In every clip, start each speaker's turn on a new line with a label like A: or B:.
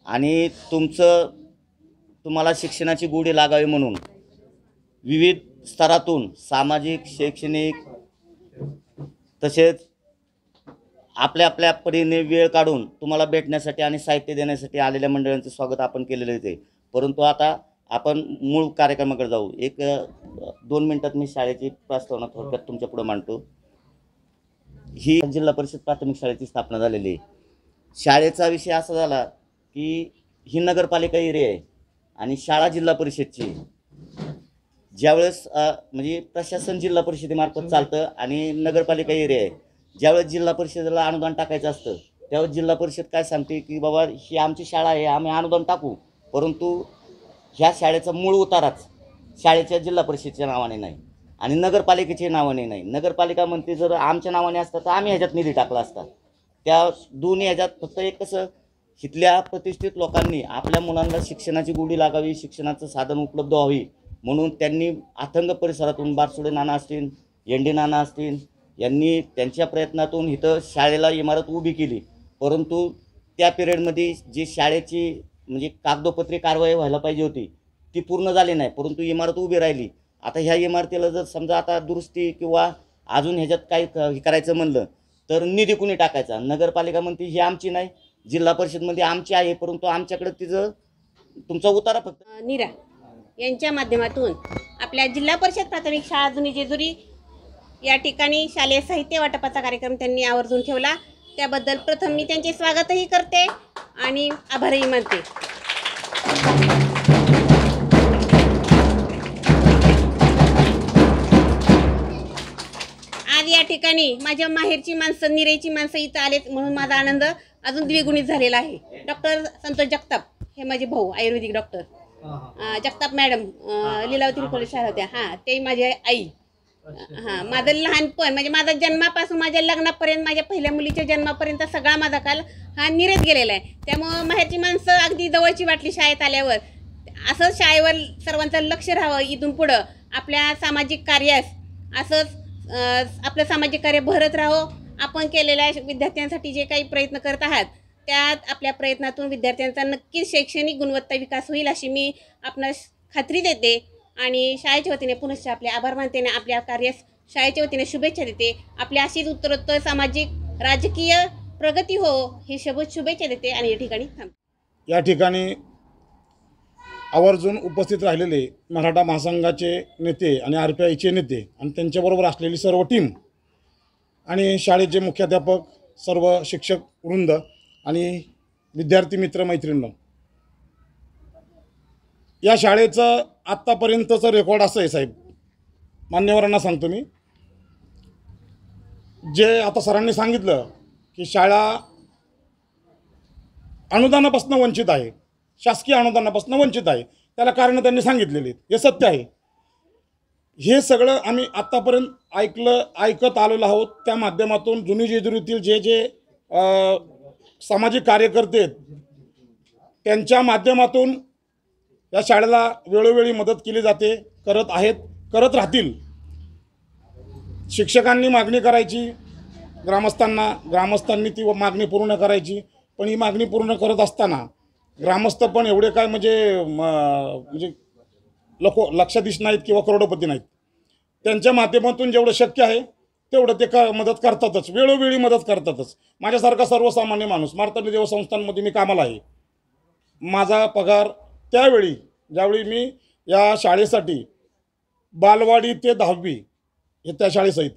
A: आणि तुम्हाला शिक्षणाची गोडी लागावी म्हणून विविध स्तरातून सामाजिक, शैक्षणिक तसेच आपल्या आपल्या परीने वेळ काढून तुम्हाला भेटण्यासाठी आणि साहित्य देण्यासाठी आलेल्या मंडळांचे स्वागत आपण केलेले आहे। परंतु आता आपण मूळ कार्यक्रमाकडे जाऊ। 1-2 मिनिटात मी शाळेची प्रस्तावना थोडक्यात तुमच्या पुढे मांडतो। ही जिल्हा परिषद प्राथमिक शाळेची स्थापना झालेली आहे। शाळेचा विषय असा झाला की ही नगरपालिका एरिया आहे आणि शाळा जिल्हा परिषदची। ज्यावेळेस म्हणजे प्रशासन जिल्हा परिषदेमार्फत चालतं आणि नगरपालिका एरिया आहे। ज्यावेळेस जिल्हा परिषदेला अनुदान टाकायचं असतं त्यावेळेस जिल्हा परिषद काय सांगते की बाबा ही आमची शाळा आहे, आम्ही अनुदान टाकू, परंतु ह्या शाळेचा मूळ उताराच शाळेच्या जिल्हा परिषदेच्या नावाने नाही आणि नगरपालिकेच्या नावाने नाही। नगरपालिका म्हणते जर आमच्या नावाने असतं तर आम्ही ह्याच्यात निधी टाकला असता। त्या दोन्ही ह्याच्यात फक्त एक कसं इथल्या प्रतिष्ठित लोकांनी आपल्या मुलांना शिक्षणाची गोडी लागावी, शिक्षणाचं साधन उपलब्ध व्हावी म्हणून त्यांनी अथंग परिसरातून बारसुडे नाना असतील, एनडी नाना असतील यांनी त्यांच्या प्रयत्नातून इथं शाळेला इमारत उभी केली। परंतु त्या पिरियडमध्ये जी शाळेची म्हणजे कागदोपत्री कारवाई व्हायला पाहिजे होती ती पूर्ण झाली नाही, परंतु इमारत उभी राहिली। आता ह्या इमारतीला जर समजा आता दुरुस्ती किंवा अजून ह्याच्यात काही करायचं म्हणलं तर निधी कुणी टाकायचा? नगरपालिका म्हणते ही आमची नाही, जिल्हा परिषदमध्ये आमची आहे, परंतु आमच्याकडे तिचं तुमचा उतारा फक्त
B: नीरा यांच्या माध्यमातून आपल्या जिल्हा परिषद प्राथमिक शाळा जुनी जेजुरी या ठिकाणी शालेय साहित्य वाटपाचा कार्यक्रम त्यांनी आवर्जून ठेवला। त्याबद्दल प्रथम मी त्यांचे स्वागतही करते आणि आभारही मानते। आज या ठिकाणी माझ्या माहेरची माणसं, निरेची माणसं इथं आलेत म्हणून माझा आनंद अजून द्विगुणित झालेला आहे। डॉक्टर संतोष जगताप हे माझे भाऊ, ayurvedic doctor Jagtap madam Lilavati college शाळा होत्या, हां ते माझी आई। हां माझं लहानपण म्हणजे माझा जन्मापासून माझ्या लग्नापर्यंत, माझ्या पहिल्या मुलीच्या जन्मापर्यंत सगळा माझा काल हा निरेत गेलेला आहे। त्यामुळं माहेरची माणसं अगदी जवळची वाटली शाळेत आल्यावर। असं शाळेवर सर्वांचं लक्ष राहावं, इथून पुढं आपल्या सामाजिक कार्यास असंच आपलं सामाजिक कार्य भरत राहावं। आपण केलेल्या विद्यार्थ्यांसाठी जे काही प्रयत्न करत आहात त्यात आपल्या प्रयत्नातून विद्यार्थ्यांचा नक्कीच शैक्षणिक गुणवत्ता विकास होईल अशी मी आपणास खात्री देते आणि शाळेच्या वतीने पुनश्च आपले आभार मानते आणि आपल्या कार्यास शाळेच्या वतीने शुभेच्छा देते। आपल्या अशीच उत्तरोत्तर सामाजिक राजकीय प्रगती हो ही शुभेच्छा देते आणि या ठिकाणी थांबते।
C: या ठिकाणी आवर्जून उपस्थित राहिलेले मराठा महासंघाचे नेते आणि RPIचे नेते आणि त्यांच्याबरोबर असलेली सर्व टीम आणि शाळेचे मुख्याध्यापक, सर्व शिक्षक वृंद आणि विद्यार्थी मित्र मैत्रिणी, या शाळेचं आत्तापर्यंतचं रेकॉर्ड असं आहे साहेब, मान्यवरांना सांगतो मी, जे आता सरांनी सांगितलं की शाळा अनुदानापासून वंचित आहे, शासकीय अनुदानापासून वंचित आहे, त्याला कारणं त्यांनी सांगितलेली आहेत, हे सत्य आहे। हे सगळं आम्ही आत्तापर्यंत ऐकत आलेलो आहोत। त्या माध्यमातून जुनी जेजुरीतील जे सामाजिक कार्यकर्ते आहेत त्यांच्या माध्यमातून या शाळेला वेळोवेळी मदत केली जाते, करत आहेत, करत राहतील। शिक्षकांनी मागणी करायची ग्रामस्थांनी ती मागणी पूर्ण करायची, पण ही मागणी पूर्ण करत असताना ग्रामस्थ पण एवढे काय म्हणजे लक्षाधीश नाहीत किंवा करोडपती नाहीत। त्यांच्या माध्यमातून जेवढं शक्य आहे तेवढं ते मदत करतातच, वेळोवेळी मदत करतातच। माझ्यासारखा सर्वसामान्य माणूस मार्तंड देव संस्थांमध्ये मी कामाला आहे। माझा पगार त्यावेळी ज्यावेळी मी या शाळेसाठी बालवाडी ते 10वी हे त्या शाळेसहित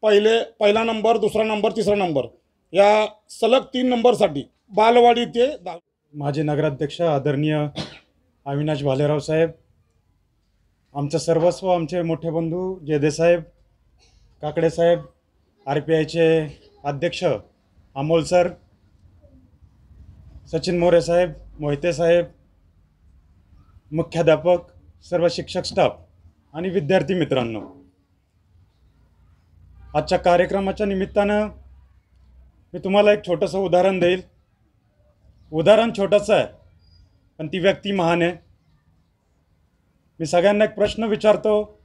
C: पहिला नंबर, दुसरा नंबर, तिसरा नंबर या सलग 3 नंबरसाठी बालवाडी ते
D: माजी नगराध्यक्ष आदरणीय अविनाश भालेराव साहेब, आमचं सर्वस्व आमचे मोठे बंधू जयदे साहेब, काकडे साहेब, RPIचे अध्यक्ष अमोल सर, सचिन मोरे साहेब, मोहिते साहेब, मुख्याध्यापक, सर्व शिक्षक स्टाफ आणि विद्यार्थी मित्रांनो, आजच्या कार्यक्रमाच्या निमित्तानं मी तुम्हाला एक छोटंसं उदाहरण देईल. उदाहरण छोटंसं आहे पण ती व्यक्ती महान आहे. मी सगळ्यांना एक प्रश्न विचारतो,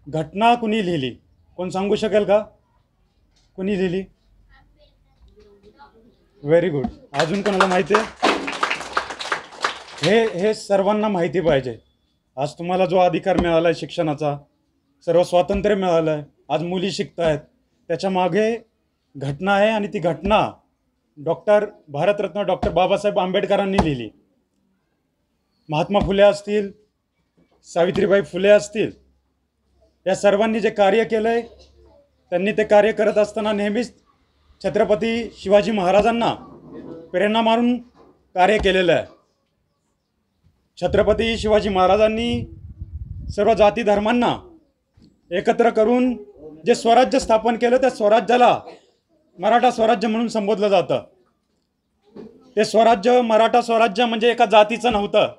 D: घटना कुणी लिहिली? कोण सांगू शकेल का? कुणी लिहिली? Very good. अजून कोणाला माहिती आहे? हे सर्वांना माहिती पाहिजे. आज तुम्हाला जो अधिकार मिळाला आहे शिक्षणाचा, सर्व स्वातंत्र्य मिळालं आहे, आज मुली शिकत आहेत, त्याच्या मागे घटना आहे आणि ती घटना भारतरत्न डॉक्टर बाबासाहेब आंबेडकरांनी लिहिली. महात्मा फुले असतील, सावित्रीबाई फुले असतील, या सर्वांनी जे कार्य केलं आहे, त्यांनी ते कार्य करत असताना नेहमीच छत्रपती शिवाजी महाराजांना प्रेरणा मारून कार्य केलेलं आहे. छत्रपती शिवाजी महाराजांनी सर्व जाती धर्मांना एकत्र करून जे स्वराज्य स्थापन केलं, त्या स्वराज्याला मराठा स्वराज्य म्हणून संबोधलं जातं. ते स्वराज्य, मराठा स्वराज्य म्हणजे एका जातीचं नव्हतं,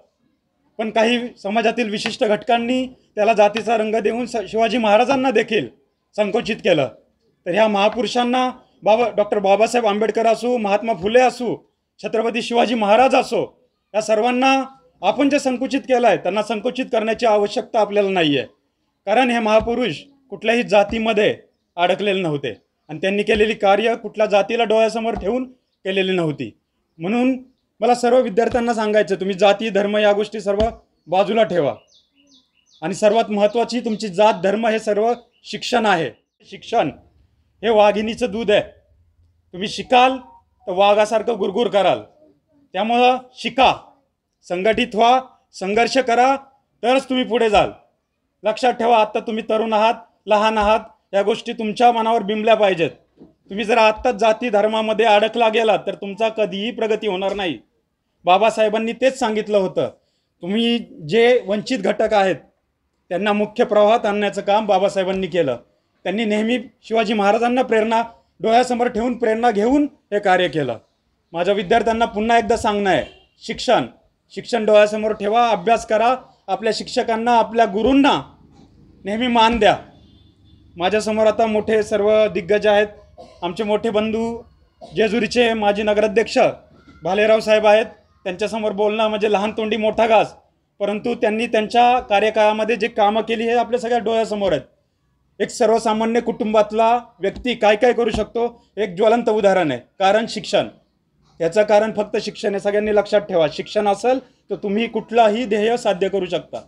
D: पण काही समाजातील विशिष्ट घटकांनी त्याला जातीचा रंग देऊन शिवाजी महाराजांना देखील संकुचित केलं. तर ह्या महापुरुषांना डॉक्टर बाबासाहेब आंबेडकर असो, महात्मा फुले असो, छत्रपती शिवाजी महाराज असो, या सर्वांना आपण जे संकुचित केलं आहे त्यांना संकुचित करण्याची आवश्यकता आपल्याला नाही आहे. कारण हे महापुरुष कुठल्याही जातीमध्ये अडकलेले नव्हते आणि त्यांनी केलेली कार्य कुठल्या जातीला डोळ्यासमोर ठेवून केलेली नव्हती. म्हणून मला सर्व विद्यार्थ्यांना सांगायचं, तुम्ही जाती धर्म या गोष्टी सर्व बाजूला ठेवा आणि सर्वात महत्त्वाची तुमची जात धर्म हे सर्व शिक्षण आहे. शिक्षण हे वाघिणीचं दूध आहे. तुम्ही शिकाल तर वाघासारखं गुरगुर कराल. त्यामुळं शिका, संघटित व्हा, संघर्ष करा, तरच तुम्ही पुढे जाल. लक्षात ठेवा, आत्ता तुम्ही तरुण आहात, लहान आहात, या गोष्टी तुमच्या मनावर बिंबल्या पाहिजेत. तुम्ही जर आत्ताच जाती धर्मामध्ये अडकला गेलात तर तुमचा कधीही प्रगती होणार नाही. बाबासाहेबांनी तेच सांगितलं होतं. तुम्ही जे वंचित घटक आहेत त्यांना मुख्य प्रवाहात आणण्याचं काम बाबासाहेबांनी केलं. त्यांनी नेहमी शिवाजी महाराजांना डोळ्यासमोर ठेवून प्रेरणा घेऊन हे कार्य केलं. माझ्या विद्यार्थ्यांना पुन्हा एकदा सांगणं आहे, शिक्षण डोळ्यासमोर ठेवा, अभ्यास करा, आपल्या शिक्षकांना, आपल्या गुरूंना नेहमी मान द्या. माझ्यासमोर आता मोठे सर्व दिग्गज आहेत. आमचे मोठे बंधू जेजुरीचे माजी नगराध्यक्ष भालेराव साहेब आहेत. त्यांच्यासमोर बोलणं म्हणजे लहान तोंडी मोठा घास, परंतु त्यांनी त्यांच्या कार्यकाळामध्ये जे कामं केली हे आपल्या सगळ्या डोळ्यासमोर आहेत. एक सर्वसामान्य कुटुंबातला व्यक्ती काय काय करू शकतो, एक ज्वलंत उदाहरण आहे. कारण शिक्षण, याचं कारण फक्त शिक्षण आहे. सगळ्यांनी लक्षात ठेवा, शिक्षण असेल तर तुम्ही कुठलाही ध्येय साध्य करू शकता.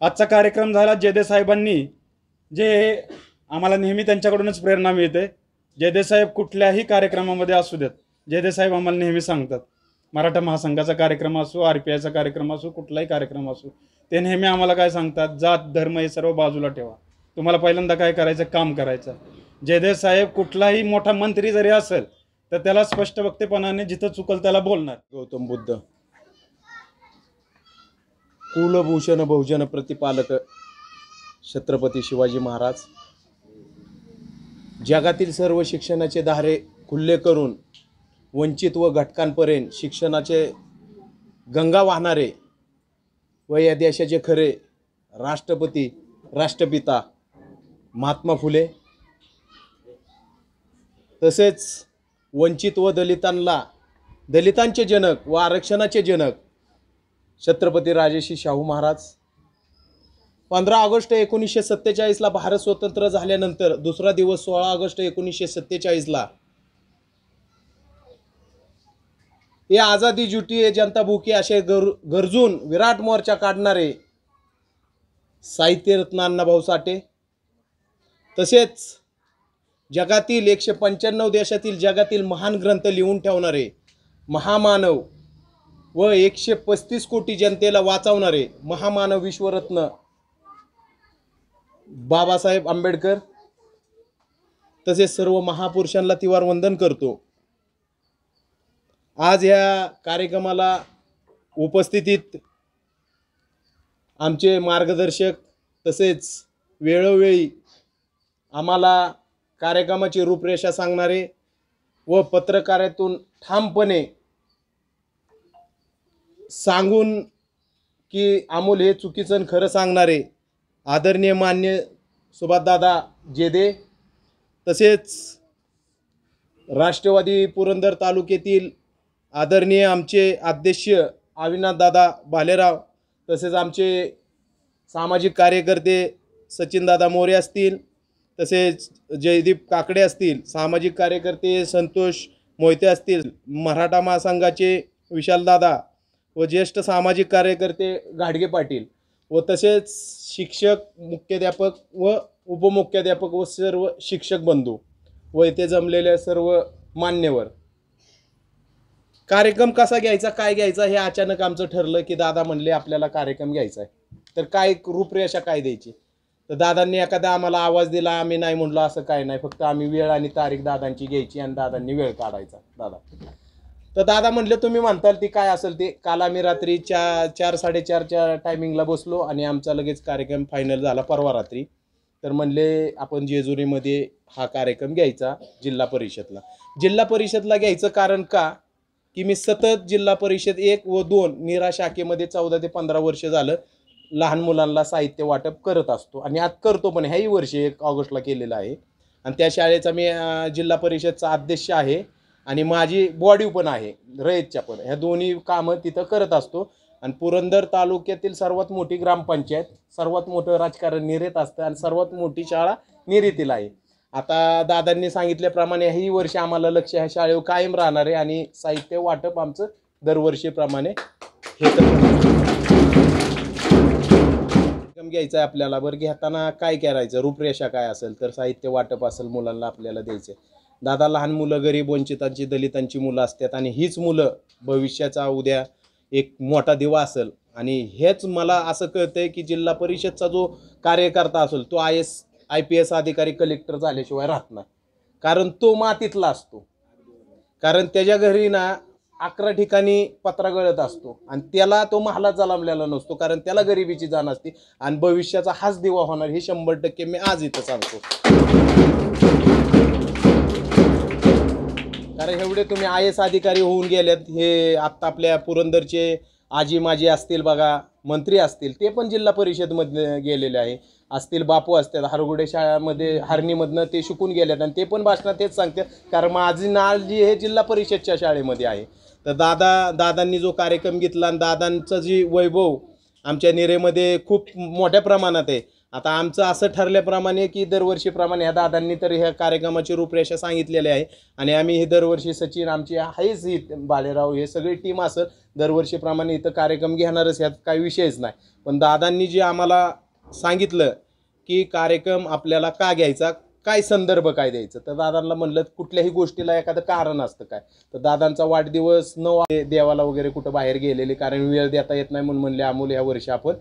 D: आजचा कार्यक्रम झाला जयदे साहेबांनी, जे आम्हाला नेहमी त्यांच्याकडूनच प्रेरणा मिळते. जयदे साहेब कुठल्याही कार्यक्रमामध्ये असू देत, जयदे साहेब आम्हाला नेहमी सांगतात, मराठा महासंघाचा कार्यक्रम असो, RPIचा कार्यक्रम असो, कुठलाही कार्यक्रम असो, ते नेहमी आम्हाला काय सांगतात, जात धर्म हे सर्व बाजूला ठेवा, तुम्हाला पहिल्यांदा काय करायचं, काम करायचं. जयदे साहेब कुठलाही मोठा मंत्री जरी असेल तर त्याला स्पष्ट वक्तेपणाने जिथं चुकल त्याला बोलणार.
E: गौतम बुद्ध, कुलभूषण बहुजन प्रतिपालक छत्रपती शिवाजी महाराज, जगातील सर्व शिक्षणाचे दारे खुल्ले करून वंचित व घटकांपर्यंत शिक्षणाचे गंगा वाहणारे व या देशाचे खरे राष्ट्रपती, राष्ट्रपिता महात्मा फुले, तसेच वंचित व दलितांचे जनक व आरक्षणाचे जनक छत्रपती राजर्षी शाहू महाराज. 15 ऑगस्ट 1947ला भारत स्वतंत्र झाल्यानंतर दुसरा दिवस 16 ऑगस्ट 1947ला हे आझादी जुटी जनता भूकी असे गरजून विराट मोर्चा काढणारे साहित्यरत्न अण्णाभाऊ साठे, तसेच जगातील 195 देशातील जगातील महान ग्रंथ लिहून ठेवणारे महामानव व 135 कोटी जनतेला वाचवणारे महामानव विश्वरत्न बाबासाहेब आंबेडकर, तसेच सर्व महापुरुषांना तिवार वंदन करतो. आज ह्या कार्यक्रमाला उपस्थितीत आमचे मार्गदर्शक तसेच वेळोवेळी आम्हाला कार्यक्रमाची रूपरेषा सांगणारे व पत्रकारातून ठामपणे सांगून की अमोल हे चुकीचं आणि खरं सांगणारे आदरणीय मान्य सुभाषदादा जेदे, तसेच राष्ट्रवादी पुरंदर तालुक्यातील आदरणीय आमचे अध्यक्ष अविनाशदादा भालेराव, तसेच आमचे सामाजिक कार्यकर्ते सचिनदादा मोरे असतील, तसेच जयदीप काकडे असतील, सामाजिक कार्यकर्ते संतोष मोहिते असतील, मराठा महासंघाचे विशालदादा व ज्येष्ठ सामाजिक कार्यकर्ते घाडगे पाटील व तसेच शिक्षक, मुख्याध्यापक व उपमुख्याध्यापक व सर्व शिक्षक बंधू व इथे जमलेले सर्व मान्यवर. कार्यक्रम कसा घ्यायचा, काय घ्यायचा हे अचानक आमचं ठरलं की दादा म्हणले आपल्याला कार्यक्रम घ्यायचा आहे, तर काय रूपरेषा काय द्यायची. तर दादांनी एखादा आम्हाला आवाज दिला, आम्ही नाही म्हणलो असं काय नाही, फक्त आम्ही वेळ आणि तारीख दादांची घ्यायची आणि दादांनी वेळ काढायचा. तर दादा म्हणले तुम्ही म्हणताल ती काय असेल ते. काल आम्ही रात्री 4-4:30च्या टायमिंगला बसलो आणि आमचा लगेच कार्यक्रम फायनल झाला परवा रात्री. तर म्हणले आपण जेजुरीमध्ये हा कार्यक्रम घ्यायचा जिल्हा परिषदला घ्यायचं. कारण का की मी सतत जिल्हा परिषद 1 व 2 नीरा शाखेमध्ये 14 ते 15 वर्ष झालं लहान मुलांना साहित्य वाटप करत असतो आणि आज करतो पण. ह्याही वर्षी 1 ऑगस्टला केलेलं आहे आणि त्या शाळेचा मी जिल्हा परिषदचा अध्यक्ष आहे आणि माझी बॉडी पण आहे रयतच्या पण. ह्या दोन्ही कामं तिथं करत असतो. आणि पुरंदर तालुक्यातील सर्वात मोठी ग्रामपंचायत, सर्वात मोठं राजकारण निरेत असतं आणि सर्वात मोठी शाळा निरेतील आहे. आता दादांनी सांगितल्याप्रमाणे ही वर्षी आम्हाला लक्ष ह्या शाळेवर कायम राहणार आहे आणि साहित्य वाटप आमचं दरवर्षीप्रमाणे हे घ्यायचं आहे आपल्याला. बरं घेताना काय करायचं, रूपरेषा काय असेल, तर साहित्य वाटप असेल मुलांना आपल्याला द्यायचं. दादा लहान मुलं, गरीब, वंचितांची, दलितांची मुलं असतात आणि हीच मुलं भविष्याचा उद्या एक मोठा दिवा असेल. आणि हेच मला असं कळतंय की जिल्हा परिषदचा जो कार्यकर्ता असेल तो IPS अधिकारी, कलेक्टर झाल्याशिवाय राहत नाही. कारण तो मातीतला असतो. कारण त्याच्या घरी ना 11 ठिकाणी पत्रा गळत असतो आणि त्याला तो महालात जलमलेला नसतो. कारण त्याला गरिबीची जाण असते आणि भविष्याचा हाच दिवा होणार हे 100% मी आज इथं सांगतो. कारण एवढे तुम्ही IAS अधिकारी होऊन गेलेत. हे आत्ता आपल्या पुरंदरचे आजी माजी असतील बघा, मंत्री असतील, ते पण जिल्हा परिषदमध्ये गेलेले आहे असतील. बापू असतात हरगुडे शाळेमध्ये हरणीमधनं ते शिकून गेलेत आणि ते पण भाषणात तेच सांगतात. कारण माझी नाळ जी हे जिल्हा परिषदच्या शाळेमध्ये आहे. तर दादांनी जो कार्यक्रम घेतला आणि दादांचं जी वैभव आमच्या निरेमध्ये खूप मोठ्या प्रमाणात आहे. आता आमचं असं ठरल्याप्रमाणे की दरवर्षीप्रमाणे ह्या दादांनी तर ह्या कार्यक्रमाची रूपरेषा सांगितलेली आहे आणि आम्ही हे दरवर्षी सचिन आमची आहेच, ही भालेराव हे सगळी टीम असं दरवर्षीप्रमाणे इथं कार्यक्रम घेणारच, ह्यात काही विषयच नाही. पण दादांनी जे आम्हाला सांगितलं की कार्यक्रम आपल्याला का घ्यायचा, काय संदर्भ काय द्यायचं, तर दादांना म्हणलं कुठल्याही गोष्टीला एखादं कारण असतं काय. तर दादांचा वाढदिवस 9 देवाला वगैरे कुठं बाहेर गेलेले, कारण वेळ देता येत नाही म्हणून म्हणले अमोल ह्या वर्षी आपण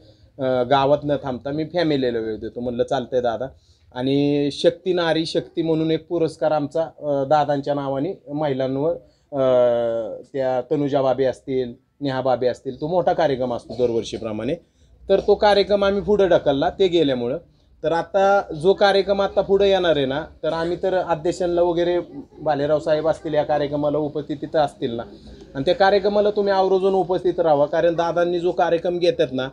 E: गावात न थांबता मी फॅमिलीला वेळ देतो. म्हणलं चालतंय दादा. आणि शक्ती नारी शक्ती म्हणून एक पुरस्कार आमचा दादांच्या नावाने महिलांवर, त्या तनुजा बाबे असतील, नेहा बाबे असतील, तो मोठा कार्यक्रम असतो दरवर्षीप्रमाणे. तर तो कार्यक्रम आम्ही पुढे ढकलला ते गेल्यामुळं. तर आता जो कार्यक्रम आता पुढे येणार आहे ना, तर आम्ही तर अध्यक्षांना वगैरे भालेराव साहेब असतील या कार्यक्रमाला उपस्थित तिथं असतील ना, आणि त्या कार्यक्रमाला तुम्ही आवर्जून उपस्थित राहावा. कारण दादांनी जो कार्यक्रम घेतात ना,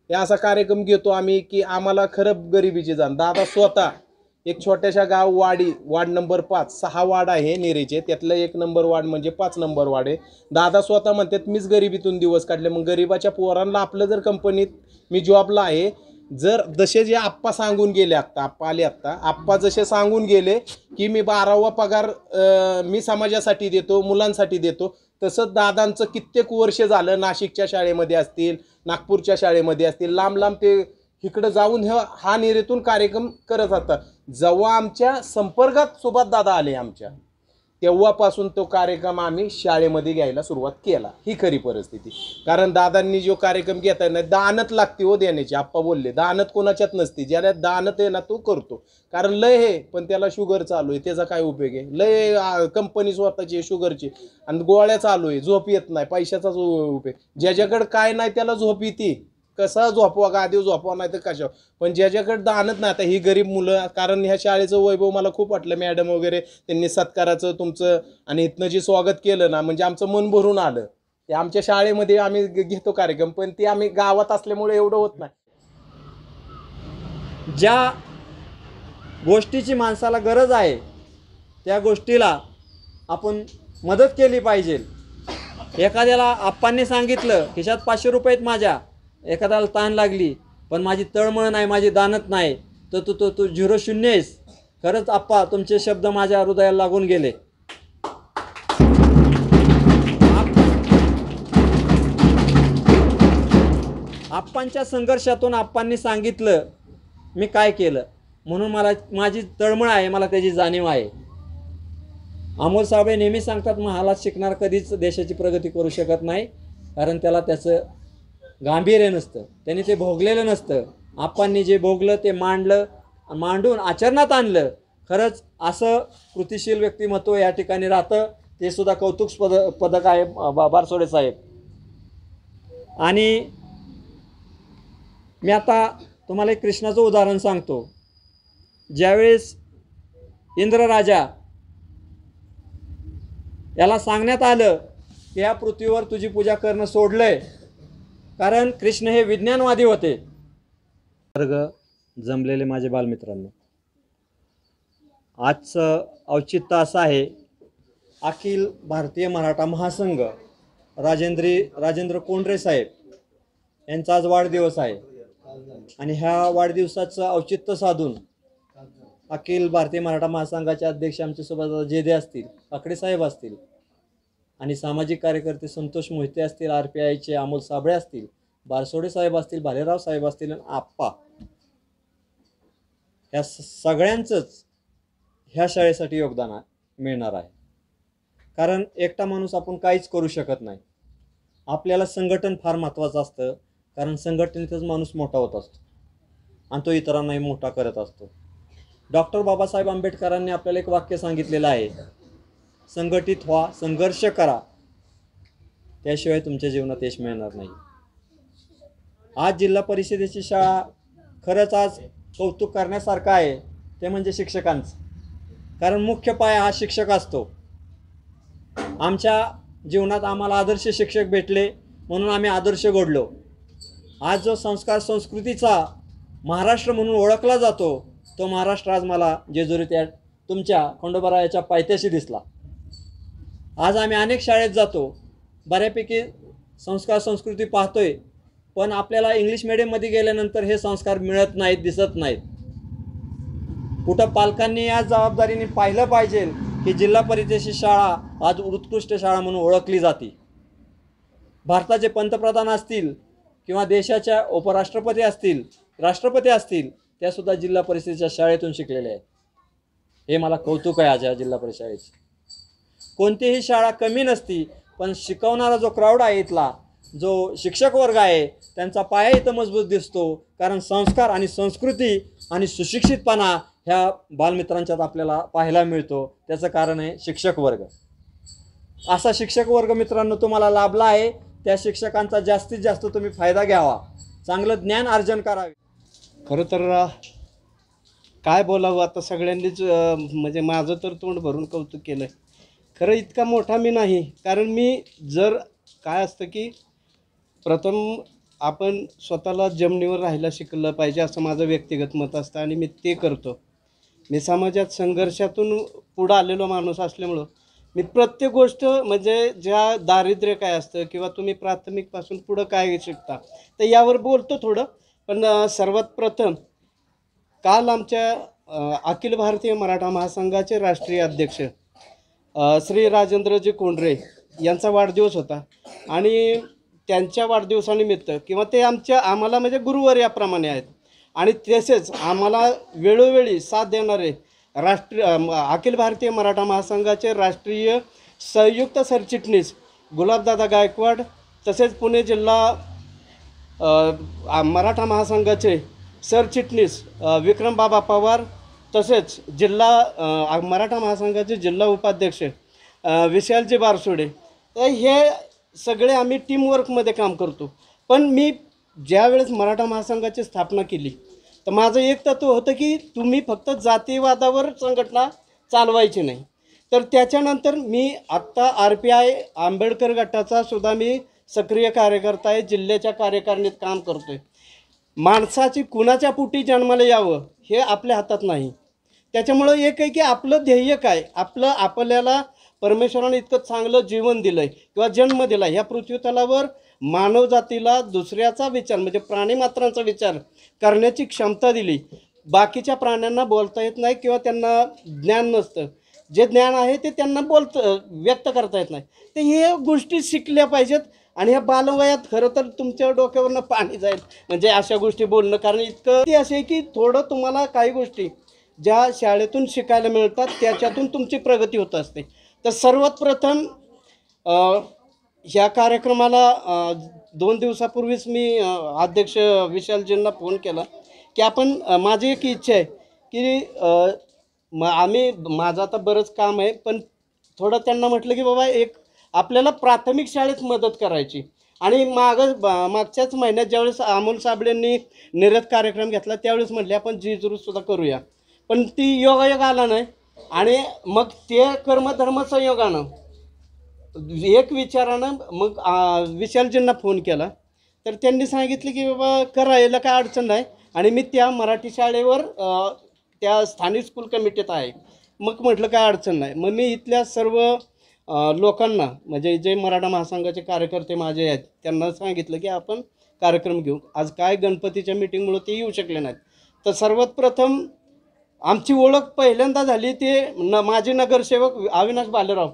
E: हे असा कार्यक्रम घेतो आम्ही की आम्हाला खरं गरिबीची जाण. दादा स्वतः एक छोट्याशा गाव वार्ड नंबर 5, 6 वार्ड आहे निरेचे, त्यातलं 1 नंबर वार्ड म्हणजे 5 नंबर वार्ड आहे. दादा स्वतः म्हणतात मीच गरिबीतून दिवस काढले. मग गरिबाच्या पोरांना आपलं जर कंपनीत मी जॉबला आहे, जर जसे जे आप्पा सांगून गेले, आप्पा आले, आप्पा जसे सांगून गेले की मी 12वा पगार मी समाजासाठी देतो, मुलांसाठी देतो, तसंच दादांचं कित्येक वर्ष झालं नाशिकच्या शाळेमध्ये असतील, नागपूरच्या शाळेमध्ये असतील, लांब लांब ते इकडं जाऊन हा निरेतून कार्यक्रम करत असतात. जेव्हा आमच्या संपर्कात सुभाष दादा आले आमच्या, तेव्हापासून तो कार्यक्रम आम्ही शाळेमध्ये घ्यायला सुरुवात केला. ही खरी परिस्थिती. कारण दादांनी जो कार्यक्रम घेता नाही, दानत लागते हो देण्याची. आप्पा बोलले दानत कोणाच्यात नसते, ज्याला दानत आहे ना तो करतो. कारण लय आहे पण त्याला शुगर चालू आहे, त्याचा काय उपयोग आहे. लय कंपनी स्वतःची शुगरची आणि गोळ्या चालू आहे, झोप येत नाही, पैशाचाच उपयोग. ज्याच्याकडे काय नाही त्याला झोप येते, कसा झोपवा, गादीव झोपवा नाही तर कशा. पण ज्याच्याकडे दानत नाही, आता ही गरीब मुलं, कारण ह्या शाळेचं वैभव मला खूप वाटलं. मॅडम वगैरे त्यांनी सत्काराचं तुमचं आणि इथनं जे स्वागत केलं ना, म्हणजे आमचं मन भरून आलं. ते आमच्या शाळेमध्ये आम्ही घेतो कार्यक्रम, पण ते आम्ही गावात असल्यामुळे एवढं होत नाही.
F: ज्या गोष्टीची माणसाला गरज आहे त्या गोष्टीला आपण मदत केली पाहिजे. एखाद्याला आप्पांनी सांगितलं खिशात 500 रुपये आहेत माझ्या, एखाद्याला ताण लागली पण माझी तळमळ नाही, माझी दानत नाही, तर तू 0-0 आहेस. खरंच आप्पा तुमचे शब्द माझ्या हृदयाला लागून गेले. आप्पांच्या संघर्षातून आप्पांनी सांगितलं मी काय केलं, म्हणून मला माझी तळमळ आहे, मला त्याची जाणीव आहे. अमोल साबळे नेहमी सांगतात महालात शिकणार कधीच देशाची प्रगती करू शकत नाही, कारण त्याला त्याचं गांभीर्य नसतं, त्यांनी ते भोगलेलं नसतं. आप्पांनी जे भोगलं ते मांडून आचरणात आणलं. खरंच असं कृतिशील व्यक्तिमत्व या ठिकाणी राहतं, ते सुद्धा पदक आहे बारसोडे साहेब. आणि मी आता तुम्हाला एक कृष्णाचं उदाहरण सांगतो. ज्यावेळेस इंद्रराजा याला सांगण्यात आलं की या पृथ्वीवर तुझी पूजा करणं सोडलंय, कारण कृष्ण हे विज्ञानवादी होते. वर्ग जमलेले माझे बालमित्रांनो, आजचं औचित्य असं आहे, अखिल भारतीय मराठा महासंघ राजेंद्र कोंडरे साहेब यांचा आज वाढदिवस आहे. आणि ह्या वाढदिवसाचं औचित्य साधून अखिल भारतीय मराठा महासंघाचे अध्यक्ष आमचे सुभाषदादा जेदे असतील, आकडे साहेब असतील, आणि सामाजिक कार्यकर्ते संतोष मोहिते असतील, RPIचे अमोल साबळे असतील, बारसोडे साहेब असतील, भालेराव साहेब असतील आणि आप्पा, ह्या सगळ्यांचंच ह्या शाळेसाठी योगदान मिळणार आहे. कारण एकटा माणूस आपण काहीच करू शकत नाही. आपल्याला संघटन फार महत्त्वाचं असतं, कारण संघटनेतच माणूस मोठा होत असतो आणि तो इतरांनाही मोठा करत असतो. डॉक्टर बाबासाहेब आंबेडकरांनी आपल्याला एक वाक्य सांगितलेलं आहे, संघटित व्हा, संघर्ष करा, त्याशिवाय तुमच्या जीवनात यश मिळणार नाही. आज जिल्हा परिषदेची शाळा खरंच आज कौतुक करण्यासारखं आहे, ते म्हणजे शिक्षकांचं. कारण मुख्य पाया हा शिक्षक असतो. आमच्या जीवनात आम्हाला आदर्श शिक्षक भेटले म्हणून आम्ही आदर्श घडलो. आज जो संस्कार संस्कृतीचा महाराष्ट्र म्हणून ओळखला जातो, तो महाराष्ट्र आज मला जेजुरीत या तुमच्या खंडोबारायाच्या पायथ्याशी दिसला. आज आम्ही अनेक शाळेत जातो, बऱ्यापैकी संस्कार संस्कृती पाहतोय, पण आपल्याला इंग्लिश मिडियममध्ये गेल्यानंतर हे संस्कार मिळत नाहीत, दिसत नाहीत. कुठं पालकांनी या जबाबदारीने पाहिलं पाहिजे की जिल्हा परिषदेची शाळा आज उत्कृष्ट शाळा म्हणून ओळखली जाते. भारताचे पंतप्रधान असतील किंवा देशाच्या उपराष्ट्रपती असतील, राष्ट्रपती असतील, त्यासुद्धा जिल्हा परिषदेच्या शाळेतून शिकलेले आहेत. हे मला कौतुक आहे आज या जिल्हा परिषद शाळेची. कोणतीही शाळा कमी नसती, पण शिकवणारा जो क्राऊड आहे, इथला जो शिक्षक वर्ग आहे, त्यांचा पाया इथं मजबूत दिसतो. कारण संस्कार आणि संस्कृती आणि सुशिक्षितपणा ह्या बालमित्रांच्यात आपल्याला पाहायला मिळतो. त्याचं कारण आहे शिक्षक वर्ग. असा शिक्षक वर्ग मित्रांनो तुम्हाला लाभला आहे. त्या शिक्षकांचा जास्तीत जास्त तुम्ही फायदा घ्यावा, चांगलं ज्ञान अर्जन करावे.
G: खरं तर काय बोलावं आता, सगळ्यांनीच म्हणजे माझं तर तोंड भरून कौतुक केलं. खरं इतका मोठा मी नाही, कारण मी जर काय असतं की प्रथम आपण स्वतःला जमिनीवर राहायला शिकलं पाहिजे असं माझं व्यक्तिगत मत असतं आणि मी ते करतो. मी समाजात संघर्षातून पुढं आलेलो माणूस असल्यामुळं मी प्रत्येक गोष्ट म्हणजे ज्या दारिद्र्य काय असतं किंवा तुम्ही प्राथमिकपासून पुढं काय शिकता तर यावर बोलतो थोडं. पण सर्वात प्रथम काल आमच्या अखिल भारतीय मराठा महासंघाचे राष्ट्रीय अध्यक्ष श्री राजेंद्रजी कोंडरे यांचा वाढदिवस होता आणि त्यांच्या वाढदिवसानिमित्त किंवा ते आम्हाला म्हणजे गुरुवर याप्रमाणे आहेत आणि तसेच आम्हाला वेळोवेळी साथ देणारे अखिल भारतीय मराठा महासंघाचे राष्ट्रीय संयुक्त सरचिटणीस गुलाबदादा गायकवाड, तसेच पुणे जिल्हा मराठा महासंघाचे सरचिटणीस विक्रमबाबा पवार, तसेच जिल्हा मराठा महासंघाचे जिल्हा उपाध्यक्ष विशालजी बारसोडे. तर हे सगळे आम्ही टीमवर्कमध्ये काम करतो. पण मी ज्यावेळेस मराठा महासंघाची स्थापना केली तर माझं एक तत्व होतं की तुम्ही फक्त जातीवादावर संघटना चालवायची नाही. तर त्याच्यानंतर मी आत्ता RPI आंबेडकर गटाचा सुद्धा मी सक्रिय कार्यकर्ता आहे, जिल्ह्याच्या कार्यकारिणीत काम करतो आहे. माणसाची कुणाच्या पोटी जन्माला यावं हे आपल्या हातात नाही. त्याच्यामुळं एक आहे की आपलं ध्येय काय, आपल्याला परमेश्वराने इतकं चांगलं जीवन दिलं आहे किंवा जन्म दिला, ह्या पृथ्वीतलावर मानवजातीला दुसऱ्याचा विचार म्हणजे प्राणीमात्रांचा विचार करण्याची क्षमता दिली. बाकीच्या प्राण्यांना बोलता येत नाही किंवा त्यांना ज्ञान नसतं. जे ज्ञान आहे ते त्यांना व्यक्त करता येत नाही. तर हे गोष्टी शिकल्या पाहिजेत. आणि ह्या बालवयात खरं तर तुमच्या डोक्यावरनं पाणी जाईल म्हणजे अशा गोष्टी बोलणं. कारण इतकं ते असे की थोडं तुम्हाला काही गोष्टी ज्या शाळेतून शिकायला मिळतात त्याच्यातून तुमची प्रगती होत असते. तर सर्वात प्रथम ह्या कार्यक्रमाला 2 दिवसापूर्वीच मी अध्यक्ष विशालजींना फोन केला की आपण माझी एक इच्छा आहे की माझं आता बरंच काम आहे, पण थोडं त्यांना म्हटलं की बाबा एक आपल्याला प्राथमिक शाळेत मदत करायची. आणि मागच्याच महिन्यात ज्यावेळेस अमोल साबळेंनी निर्यात कार्यक्रम घेतला त्यावेळेस म्हटले आपण जिजुरीसुद्धा करूया, पण ती योगायोग आला नाही. आणि मग ते कर्मधर्म संयोगानं एक विचारानं मग विशालजींना फोन केला. तर त्यांनी सांगितलं की बाबा करा, याला काय अडचण नाही. आणि मी त्या मराठी शाळेवर त्या स्थानिक स्कूल कमिटीत आहे. मग म्हटलं काय अडचण नाही. मग मी इथल्या सर्व लोकांना म्हणजे जे मराठा महासंघाचे कार्यकर्ते माझे आहेत त्यांना सांगितलं की आपण कार्यक्रम घेऊ. आज काय गणपतीच्या मीटिंगमुळे ते येऊ शकले नाहीत. तर सर्वात प्रथम आमची ओळख पहिल्यांदा झाली ते माजी नगरसेवक अविनाश बालेराव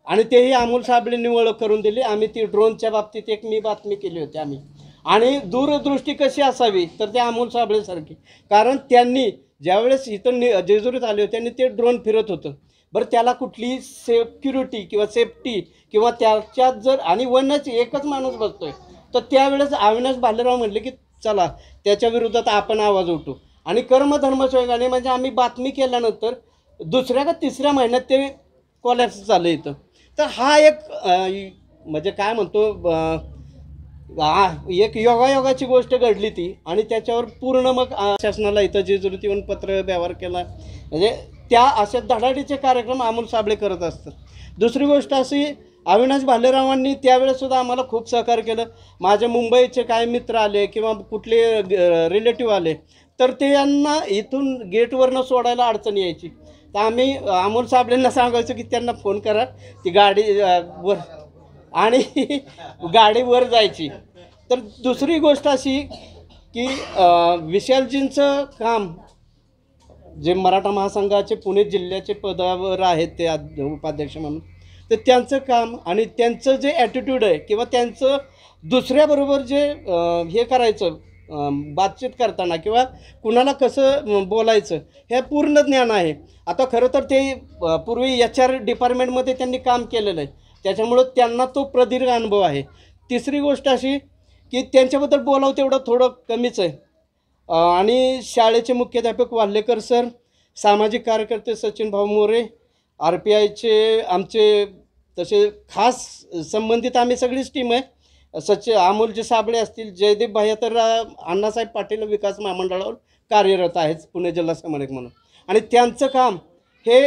G: आणि तेही अमोल साबळेंनी ओळख करून दिली. आम्ही ती ड्रोनच्या बाबतीत एक मी बातमी केली होती आम्ही. आणि दूरदृष्टी कशी असावी तर ते अमोल साबळेसारखी, कारण त्यांनी ज्यावेळेस इथं जेजुरीत आले होते त्यांनी ते ड्रोन फिरत होतं. बरं त्याला कुठली सेक्युरिटी किंवा सेफ्टी किंवा त्याच्यात जर आणि वनच एकच माणूस बसतोय तर त्यावेळेस अविनाश बालेराव म्हटले की चला त्याच्या विरोधात आपण आवाज उठू. आणि कर्मधर्मसंयोगाने म्हणजे आम्ही बातमी केल्यानंतर दुसऱ्या का तिसऱ्या महिन्यात ते कोलॅप्स झालं इथं. तर हा एक म्हणजे काय म्हणतो एक योगायोगाची गोष्ट घडली ती. आणि त्याच्यावर पूर्ण मग शासनाला इथं जेजुरीत येऊन पत्र व्यवहार केला. म्हणजे त्या अशा धडाडीचे कार्यक्रम अमोल साबळे करत असतात. दुसरी गोष्ट अशी अविनाश भालेरावांनी त्यावेळेसुद्धा आम्हाला खूप सहकार्य केलं. माझे मुंबईचे काय मित्र आले किंवा कुठले रिलेटिव्ह आले तर ते यांना इथून गेटवरनं सोडायला अडचण यायची. तर आम्ही अमोल साबळेंना सांगायचो की त्यांना फोन करा, ती गाडी वर आणि गाडी वर जायची. तर दुसरी गोष्ट अशी की विशालजींचं काम जे मराठा महासंघाचे पुणे जिल्ह्याचे पदावर आहेत ते उपाध्यक्ष म्हणून, तर त्यांचं काम आणि त्यांचं जे ॲटिट्यूड आहे किंवा त्यांचं दुसऱ्याबरोबर जे हे करायचं बातचीत करताना किंवा कुणाला कसं बोलायचं हे पूर्ण ज्ञान आहे. आता खरं तर ते पूर्वी HR डिपार्टमेंटमध्ये त्यांनी काम केलेलं आहे, त्याच्यामुळं त्यांना तो प्रदीर्घ अनुभव आहे. तिसरी गोष्ट अशी की त्यांच्याबद्दल बोलावं तेवढं थोडं कमीच आहे. आणि शाळेचे मुख्याध्यापक वाल्हेकर सर, सामाजिक कार्यकर्ते सचिन भाऊ मोरे, RPIचे आमचे तसे खास संबंधित आम्ही सगळीच टीम आहे. अमोलजी साबळे असतील, जयदीप भाई तर अण्णासाहेब पाटील विकास महामंडळावर कार्यरत आहेत पुणे जिल्हा समन्वयक म्हणून. आणि त्यांचं काम हे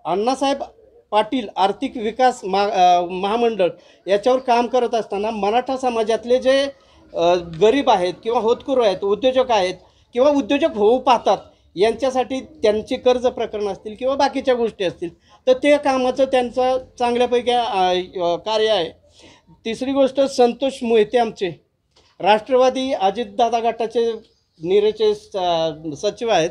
G: अण्णासाहेब पाटील आर्थिक विकास महामंडळ याच्यावर काम करत असताना मराठा समाजातले जे गरीब आहेत किंवा होतकरू आहेत, उद्योजक आहेत किंवा उद्योजक होऊ पाहतात यांच्यासाठी त्यांची कर्ज प्रकरण असतील किंवा बाकीच्या गोष्टी असतील तर ते कामाचं त्यांचं चांगल्यापैकी कार्य आहे. तिसरी गोष्ट संतोष मोहिते आमचे राष्ट्रवादी अजितदादा गटाचे निरेचे सचिव आहेत.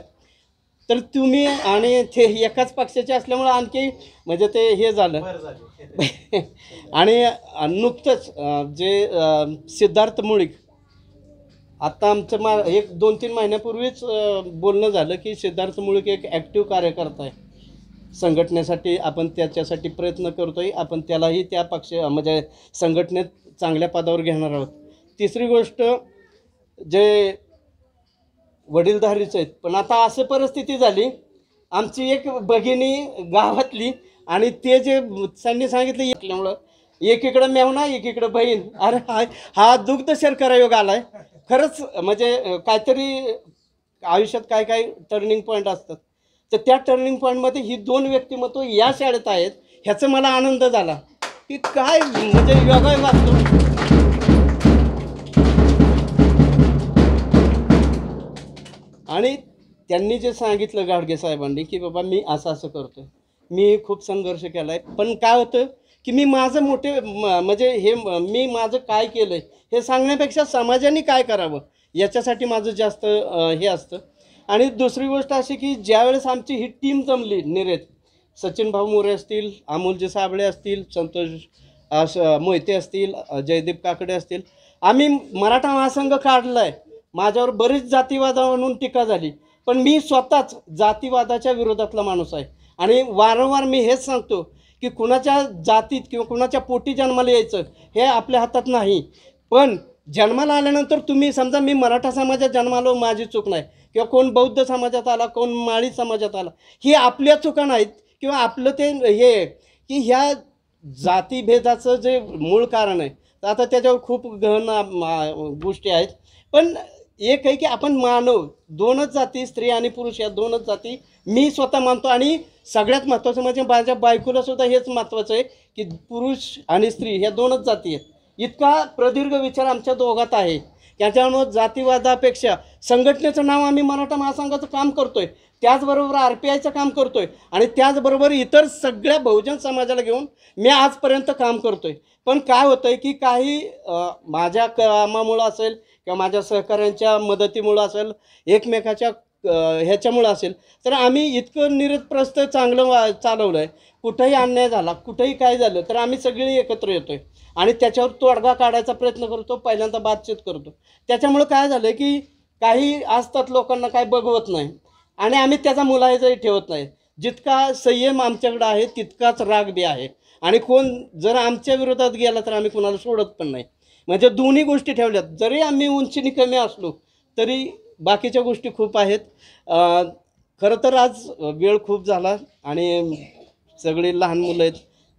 G: तर तुम्ही आणि ते एकाच पक्षाचे असल्यामुळं आणखी म्हणजे ते हे झालं. आणि नुकतंच जे सिद्धार्थ मुळीक आत्ता आमचं एक 2-3 महिन्यापूर्वीच बोलणं झालं की सिद्धार्थ मुळके एक ॲक्टिव्ह कार्यकर्ता आहे, संघटनेसाठी आपण त्याच्यासाठी प्रयत्न करतो आहे, आपण त्यालाही त्या म्हणजे संघटनेत चांगल्या पदावर घेणार आहोत. तिसरी गोष्ट, जे वडीलधारीच आहेत, पण आता असं परिस्थिती झाली, आमची एक भगिनी गावातली आणि ते जे त्यांनी सांगितलं असल्यामुळं एकीकडं मेवना एकीकडं बहीण, अरे हा दुग्ध शर्करा योग आला आहे. खरंच म्हणजे काहीतरी आयुष्यात काय काय टर्निंग पॉईंट असतात, तर त्या टर्निंग पॉईंटमध्ये ही 2 व्यक्तिमत्व या शाळेत आहेत, ह्याचा मला आनंद झाला की काय म्हणजे योगायोग असतो. आणि त्यांनी जे सांगितलं गाडगे साहेबांनी की बाबा मी असं असं करतो, मी खूप संघर्ष केला आहे, पण काय होतं की मी माझं म्हणजे हे मी माझं काय केलं आहे हे सांगण्यापेक्षा समाजाने काय करावं याच्यासाठी माझं जास्त हे असतं. आणि दुसरी गोष्ट अशी की ज्यावेळेस आमची ही टीम जमली निरेत, सचिन भाऊ मोरे असतील, अमोलजी साबळे असतील, संतोष मोहिते असतील, जयदीप काकडे असतील, आम्ही मराठा महासंघ काढला आहे. माझ्यावर बरीच जातीवाद म्हणून टीका झाली, पण मी स्वतःच जातीवादाच्या विरोधातला माणूस आहे. आणि वारंवार मी हेच सांगतो की कुणाच्या जातीत किंवा कुणाच्या पोटी जन्माला यायचं हे आपल्या हातात नाही, पण जन्माला आल्यानंतर तुम्ही समजा मी मराठा समाजात जन्मालो, माझी चूक नाही, किंवा कोण बौद्ध समाजात आला, कोण माळी समाजात आला, ही आपल्या चुका नाहीत, किंवा आपलं ते हे की ह्या जातीभेदाचं जे मूळ कारण आहे, तर आता त्याच्यावर खूप गहन गोष्टी आहेत. पण एक आहे की आपण मानव, 2च जाती, स्त्री आणि पुरुष, या 2च जाती मी स्वतः मानतो. आणि सगळ्यात महत्त्वाचं म्हणजे माझ्या बायकोला सुद्धा हेच महत्त्वाचं आहे की पुरुष आणि स्त्री ह्या 2च जाती आहेत. इतका प्रदीर्घ विचार आमच्या दोघात आहे, त्याच्यामुळं जातीवादापेक्षा संघटनेचं नाव आम्ही मराठा महासंघाचं काम करतो आहे, त्याचबरोबर RPIचं काम करतो आहे, आणि त्याचबरोबर इतर सगळ्या बहुजन समाजाला घेऊन मी आजपर्यंत काम करतो आहे. पण काय होतं आहे की काही माझ्या कामामुळं असेल किंवा माझ्या सहकाऱ्यांच्या मदतीमुळं असेल, एकमेकाच्या ह्याच्यामुळं असेल, तर आम्ही इतकं निरतप्रस्त चांगलं चालवलं आहे. कुठंही अन्याय झाला, कुठंही काय झालं, तर आम्ही सगळे एकत्र येतो आहे आणि त्याच्यावर तोडगा काढायचा प्रयत्न करतो, पहिल्यांदा बातचीत करतो. त्याच्यामुळं काय झालं की काही असतात लोकांना काय बघवत नाही आणि आम्ही त्याचा मुलायचाही ठेवत नाही. जितका संयम आमच्याकडं आहे तितकाच राग बी आहे, आणि कोण जर आमच्या विरोधात गेला तर आम्ही कोणाला सोडत पण नाही. म्हणजे दोन्ही गोष्टी ठेवल्यात. जरी आम्ही उंचीने कमी असलो तरी बाकीच्या गोष्टी खूप आहेत. खरं तर आज वेळ खूप झाला आणि सगळी लहान मुलं आहेत.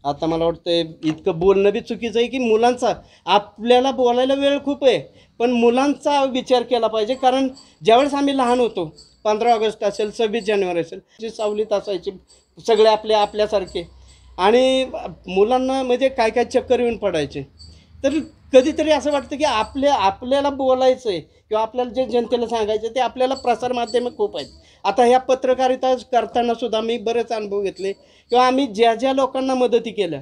G: आता मला वाटतं इतकं बोलणं बी चुकीचं आहे की मुलांचा, आपल्याला बोलायला वेळ खूप आहे, पण मुलांचा विचार केला पाहिजे. कारण ज्यावेळेस आम्ही लहान होतो, 15 ऑगस्ट असेल, 26 जानेवारी असेल, जी सावलीत असायची, सगळे आपल्यासारखे, आणि मुलांना म्हणजे काय काय चक्कर येऊन पडायचे. तर कधीतरी असं वाटतं की आपल्याला बोलायचं आहे किंवा आपल्याला जे जनतेला सांगायचं ते आपल्याला प्रसारमाध्यमं खूप आहेत. आता ह्या पत्रकारिता करताना सुद्धा मी बरेच अनुभव घेतले, किंवा आम्ही ज्या लोकांना मदती केल्या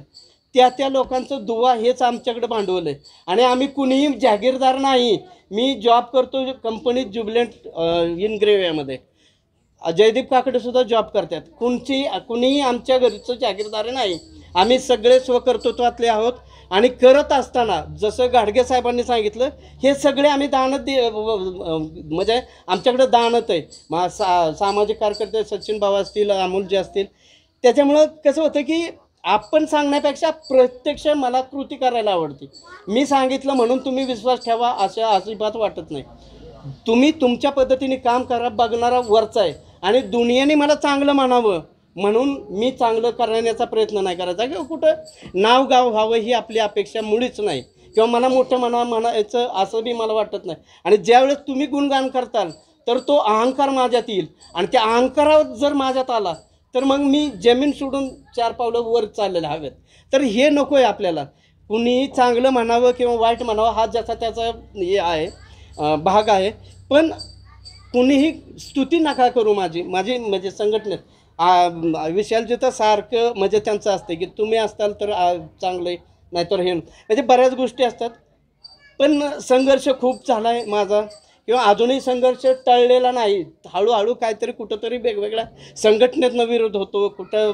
G: त्या लोकांचं दुवा हेच आमच्याकडे भांडवल आहे. आणि आम्ही कुणीही जागीरदार नाही. मी जॉब करतो कंपनीत जुबिलंट इनग्रेव्यामध्ये, जयदीप काकडे सुद्धा जॉब करतात. कुणीही आमच्या घरचं जागीरदार नाही. आम्ही सगळे स्वकर्तृत्वातले आहोत. आणि करत असताना जसं गाडगे साहेबांनी सांगितलं, हे सगळे आम्ही दानत म्हणजे आमच्याकडे दानत आहे. सामाजिक कार्यकर्ते सचिन भाऊ असतील, अमोलजी असतील. त्याच्यामुळं कसं होतं की आपण सांगण्यापेक्षा प्रत्यक्ष मला कृती करायला आवडते. मी सांगितलं म्हणून तुम्ही विश्वास ठेवा असं अजिबात वाटत नाही. तुम्ही तुमच्या पद्धतीने काम करा, बघणारा वरचा आहे, आणि दुनियेने मला चांगलं म्हणावं म्हणून मी चांगलं करण्याचा प्रयत्न नाही करायचा, किंवा कुठं नाव गाव व्हावं ही आपली अपेक्षा मुळीच नाही, किंवा मला मोठं म्हणायचं असं बी मला वाटत नाही. आणि ज्यावेळेस तुम्ही गुणगान करताल तर तो अहंकार माझ्यात येईल, आणि त्या अहंकारावर जर माझ्यात आला तर मग मी जमीन सोडून 4 पावलं वर चाललेले हवेत. तर हे नको आहे आपल्याला. कुणीही चांगलं म्हणावं किंवा वाईट म्हणावं हा ज्याचा त्याचा हे आहे, भाग आहे, पण कुणीही स्तुती नका करू माझी म्हणजे संघटनेत. विशालजी तर सारखं म्हणजे त्यांचं असतं की तुम्ही असताल तर चांगलं आहे, नाहीतर हे, म्हणजे बऱ्याच गोष्टी असतात. पण संघर्ष खूप झाला आहे माझा, किंवा अजूनही संघर्ष टळलेला नाही. हळूहळू काहीतरी कुठंतरी वेगवेगळ्या संघटनेतनं विरोध होतो, कुठं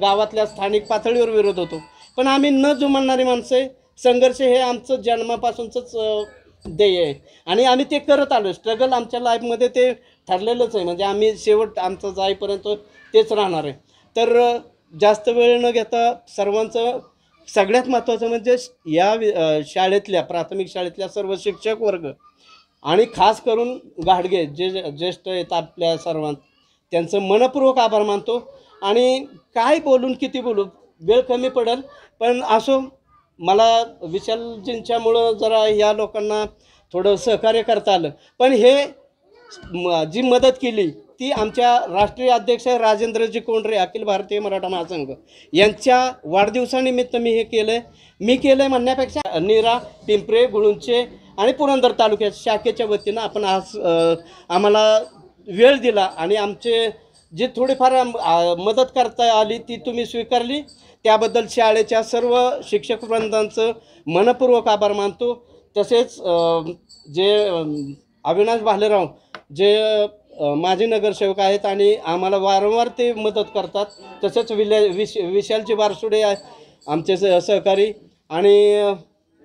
G: गावातल्या स्थानिक पातळीवर विरोध होतो, पण आम्ही न जुमानणारी माणसं आहे. संघर्ष हे आमचं जन्मापासूनचंच ध्येय आहे आणि आम्ही ते करत आलो. स्ट्रगल आमच्या लाईफमध्ये ते ठरलेलंच आहे, म्हणजे आम्ही शेवट आमचं जाईपर्यंत तेच राहणार आहे. तर जास्त वेळ न घेता सर्वांचं सगळ्यात महत्त्वाचं म्हणजे या शाळेतल्या प्राथमिक शाळेतल्या सर्व शिक्षक वर्ग आणि खास करून घाडगे जे ज्येष्ठ आहेत आपल्या सर्वांत, त्यांचं मनपूर्वक आभार मानतो. आणि काय बोलून किती बोलू, वेळ कमी पडेल, पण असो मला विशालजींच्यामुळं जरा या लोकांना थोडं सहकार्य करता आलं. पण हे जी मदत केली ती आमच्या राष्ट्रीय अध्यक्ष राजेंद्रजी कोंडरे अखिल भारतीय मराठा महासंघ यांच्या वाढदिवसानिमित्त मी हे केलं आहे. मी केलं आहे म्हणण्यापेक्षा नीरा, पिंपरे, गुळुंचे आणि पुरंदर तालुक्यात शाखेच्या वतीनं आपण आज आम्हाला वेळ दिला आणि आमचे जे थोडीफार मदत करता आली ती तुम्ही स्वीकारली, त्याबद्दल शाळेच्या सर्व शिक्षक वृंदांचं मनपूर्वक आभार मानतो. तसेच जे अविनाश भालेराव जे माजी नगरसेवक आहेत आणि आम्हाला वारंवार ते मदत करतात, तसेच विशालजी बारसुडे आमचे सहकारी आणि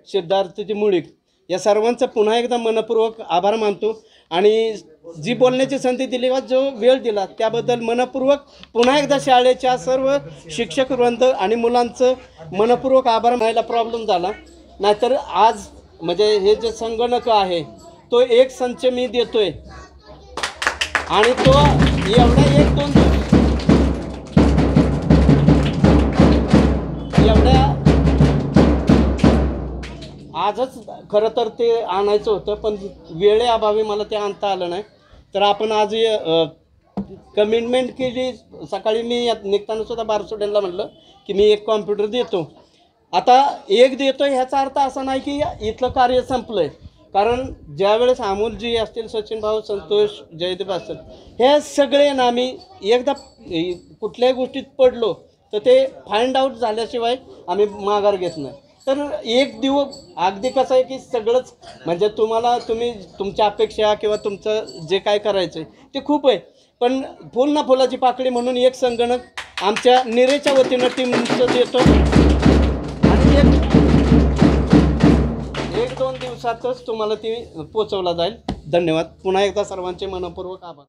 G: सिद्धार्थजी मुळीक या सर्वांचं पुन्हा एकदा मनपूर्वक आभार मानतो. आणि जी बोलण्याची संधी दिली व जो वेळ दिला त्याबद्दल मनपूर्वक पुन्हा एकदा शाळेच्या सर्व शिक्षक वृंद आणि मुलांचं मनपूर्वक आभार मानायला प्रॉब्लेम झाला. नाहीतर आज म्हणजे हे जे संगणक आहे तो एक संच मी देतोय आणि तो एवढ्या 1-2 दिवस एवढ्या आजच खरं तर ते आणायचं होतं, पण वेळेअभावी मला ते आणता आलं नाही. तर आपण आज कमिटमेंट केली. सकाळी मी निघताना सुद्धा बारसोड्यांना म्हटलं की मी एक कॉम्प्युटर देतो. आता एक देतो ह्याचा अर्थ असा नाही की इथलं कार्य संपलं आहे, कारण ज्यावेळेस अमोलजी असतील, सचिन भाऊ, संतोष, जयदीप असतील, हे सगळे ना आम्ही एकदा कुठल्याही गोष्टीत पडलो तर ते फाइंड आउट झाल्याशिवाय आम्ही माघार घेत नाही. तर एक दिवस अगदी कसं आहे की सगळंच म्हणजे तुम्ही तुमच्या अपेक्षा किंवा तुमचं जे काय करायचं आहे ते खूप आहे, पण फुल ना फुलाची पाकळी म्हणून एक संगणक आमच्या निरेच्या वतीनं टीमचं देतो आणि 1-2 दिवसातच तुम्हाला ती पोचवला जाईल. धन्यवाद. पुन्हा एकदा सर्वांचे मनपूर्वक आभार.